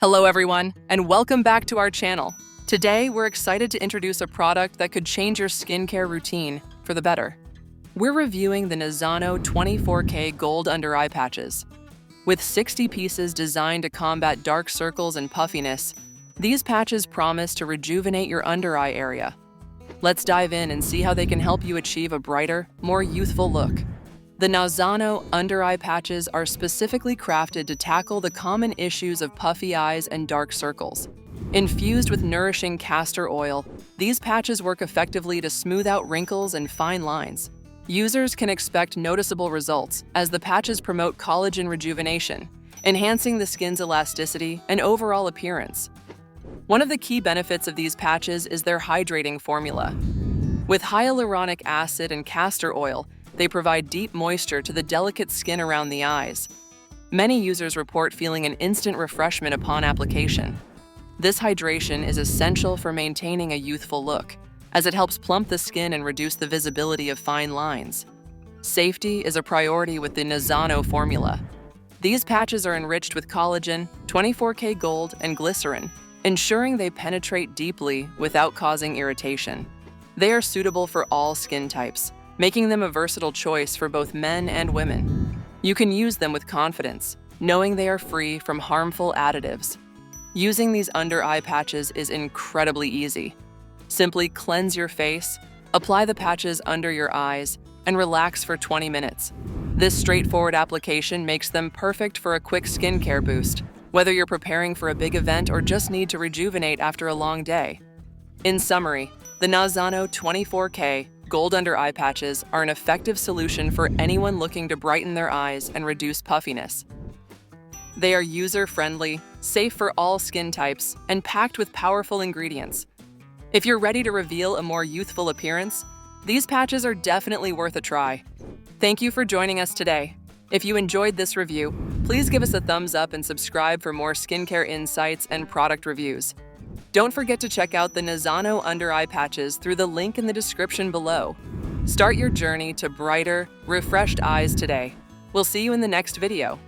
Hello everyone, and welcome back to our channel. Today, we're excited to introduce a product that could change your skincare routine for the better. We're reviewing the NAZANO 24K Gold Under Eye Patches. With 60 pieces designed to combat dark circles and puffiness, these patches promise to rejuvenate your under eye area. Let's dive in and see how they can help you achieve a brighter, more youthful look. The NAZANO Under Eye Patches are specifically crafted to tackle the common issues of puffy eyes and dark circles. Infused with nourishing castor oil, these patches work effectively to smooth out wrinkles and fine lines. Users can expect noticeable results as the patches promote collagen rejuvenation, enhancing the skin's elasticity and overall appearance. One of the key benefits of these patches is their hydrating formula. With hyaluronic acid and castor oil, they provide deep moisture to the delicate skin around the eyes. Many users report feeling an instant refreshment upon application. This hydration is essential for maintaining a youthful look, as it helps plump the skin and reduce the visibility of fine lines. Safety is a priority with the NAZANO formula. These patches are enriched with collagen, 24K gold, and glycerin, ensuring they penetrate deeply without causing irritation. They are suitable for all skin types, making them a versatile choice for both men and women. You can use them with confidence, knowing they are free from harmful additives. Using these under eye patches is incredibly easy. Simply cleanse your face, apply the patches under your eyes, and relax for 20 minutes. This straightforward application makes them perfect for a quick skincare boost, whether you're preparing for a big event or just need to rejuvenate after a long day. In summary, the NAZANO 24K Gold Under Eye Patches are an effective solution for anyone looking to brighten their eyes and reduce puffiness. They are user-friendly, safe for all skin types, and packed with powerful ingredients. If you're ready to reveal a more youthful appearance, these patches are definitely worth a try. Thank you for joining us today. If you enjoyed this review, please give us a thumbs up and subscribe for more skincare insights and product reviews. Don't forget to check out the NAZANO Under Eye Patches through the link in the description below. Start your journey to brighter, refreshed eyes today. We'll see you in the next video.